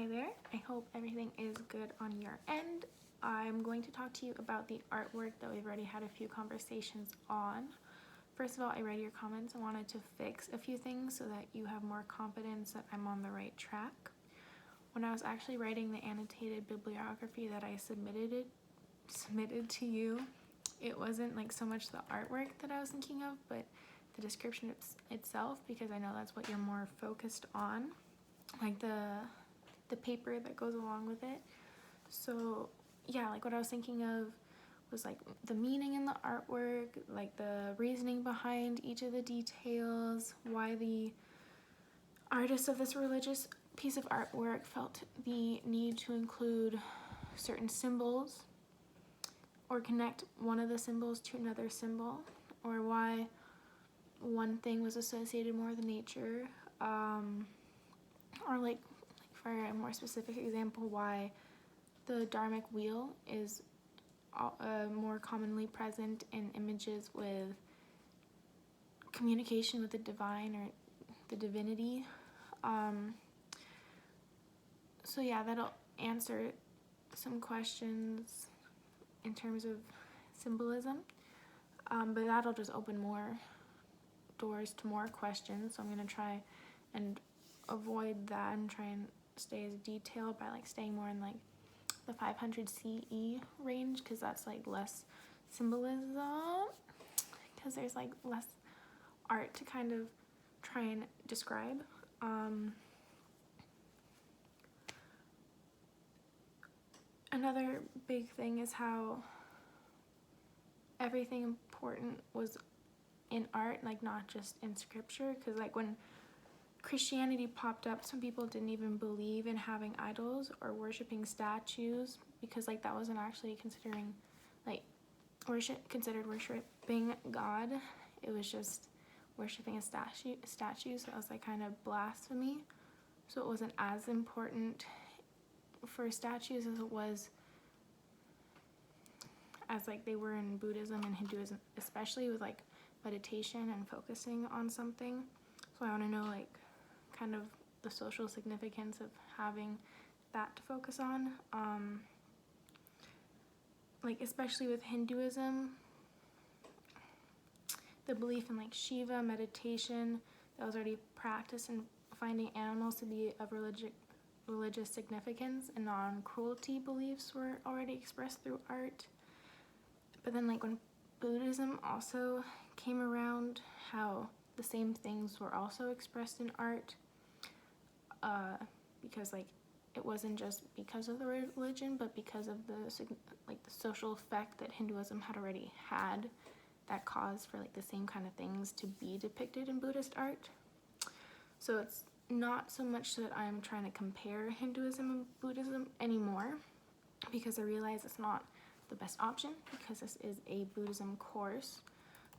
Hi there, I hope everything is good on your end. I'm going to talk to you about the artwork that we've already had a few conversations on. First of all, I read your comments and wanted to fix a few things so that you have more confidence that I'm on the right track. When I was actually writing the annotated bibliography that I submitted to you, it wasn't like so much the artwork that I was thinking of, but the description itself, because I know that's what you're more focused on, like the paper that goes along with it. So yeah, like what I was thinking of was like the meaning in the artwork, like the reasoning behind each of the details, why the artist of this religious piece of artwork felt the need to include certain symbols or connect one of the symbols to another symbol, or why one thing was associated more with nature, or like for a more specific example, why the dharmic wheel is more commonly present in images with communication with the divine or the divinity. So yeah, that'll answer some questions in terms of symbolism, but that'll just open more doors to more questions. So I'm gonna try and avoid that and try and stay as detailed by like staying more in like the 500 CE range, because that's like less symbolism, because there's like less art to kind of try and describe. Another big thing is how everything important was in art, like not just in scripture, because like when Christianity popped up, some people didn't even believe in having idols or worshiping statues, because like that wasn't actually considered worshiping God. It was just worshiping a statue, so it was like kind of blasphemy. So it wasn't as important for statues as it was as like they were in Buddhism and Hinduism, especially with like meditation and focusing on something. So I want to know like kind of the social significance of having that to focus on. Like especially with Hinduism, the belief in like Shiva, meditation, that was already practiced, and finding animals to be of religious significance, and non-cruelty beliefs were already expressed through art. But then like when Buddhism also came around, how the same things were also expressed in art, because like it wasn't just because of the religion, but because of the social effect that Hinduism had already had, that caused for like the same kind of things to be depicted in Buddhist art. So it's not so much that I'm trying to compare Hinduism and Buddhism anymore, because I realize it's not the best option, because this is a Buddhism course.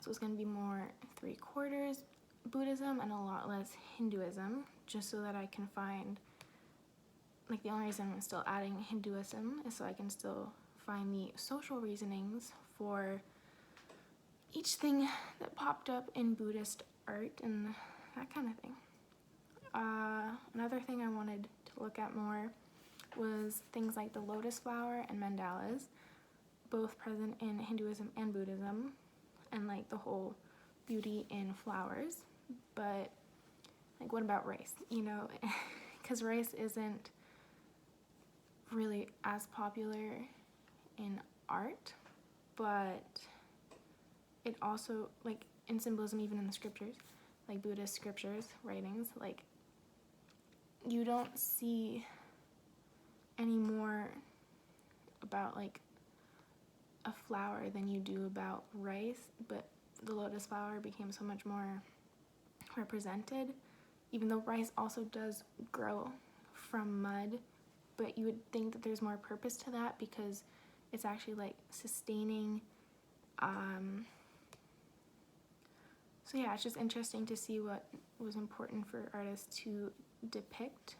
So it's going to be more 3/4 Buddhism and a lot less Hinduism, just so that I can find, like the only reason I'm still adding Hinduism is so I can still find the social reasonings for each thing that popped up in Buddhist art and that kind of thing. Another thing I wanted to look at more was things like the lotus flower and mandalas, both present in Hinduism and Buddhism, and like the whole beauty in flowers. But like what about rice, you know? Because rice isn't really as popular in art, but it also, like in symbolism, even in the scriptures, like Buddhist scriptures, writings, like you don't see any more about like a flower than you do about rice, but the lotus flower became so much more represented, even though rice also does grow from mud, but you would think that there's more purpose to that because it's actually like sustaining. So yeah, it's just interesting to see what was important for artists to depict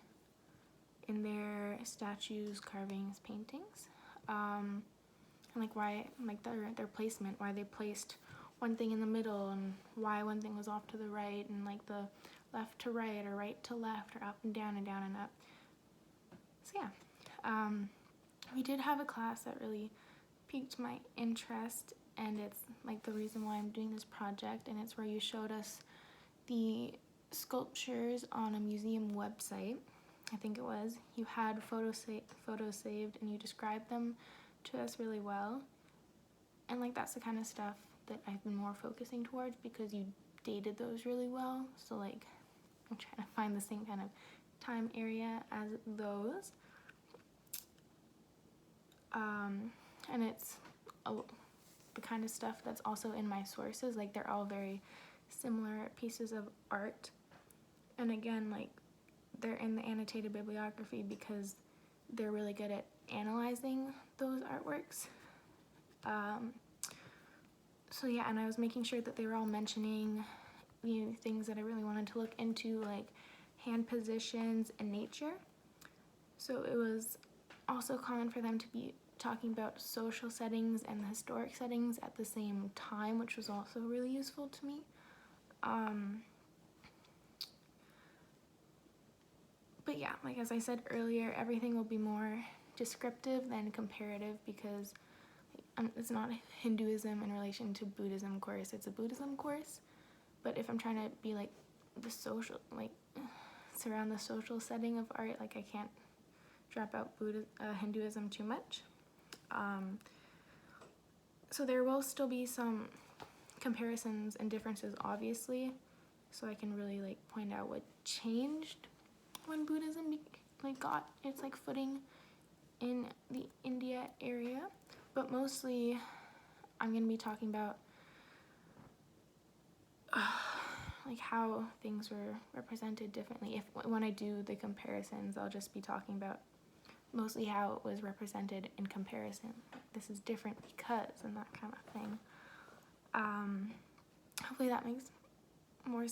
in their statues, carvings, paintings, and like why, like their placement, why they placed one thing in the middle, and why one thing was off to the right, and like the left to right or right to left or up and down and up. So yeah, we did have a class that really piqued my interest, and it's like the reason why I'm doing this project, and it's where you showed us the sculptures on a museum website. I think it was. You had photos saved and you described them to us really well. And like that's the kind of stuff that I've been more focusing towards because you dated those really well. So like I'm trying to find the same kind of time area as those. And it's the kind of stuff that's also in my sources. Like they're all very similar pieces of art. And again, like they're in the annotated bibliography because they're really good at analyzing those artworks. So yeah, and I was making sure that they were all mentioning things that I really wanted to look into, like hand positions and nature. So it was also common for them to be talking about social settings and the historic settings at the same time, which was also really useful to me. But yeah, like as I said earlier, everything will be more descriptive than comparative because it's not Hinduism in relation to Buddhism course, it's a Buddhism course. But if I'm trying to be like the social, like surround the social setting of art, like I can't drop out Hinduism too much. So there will still be some comparisons and differences, obviously, so I can really like point out what changed when Buddhism got its like footing in the India area. But mostly I'm gonna be talking about like how things were represented differently. When I do the comparisons, I'll just be talking about mostly how it was represented in comparison. This is different because, and that kind of thing. Hopefully that makes more sense.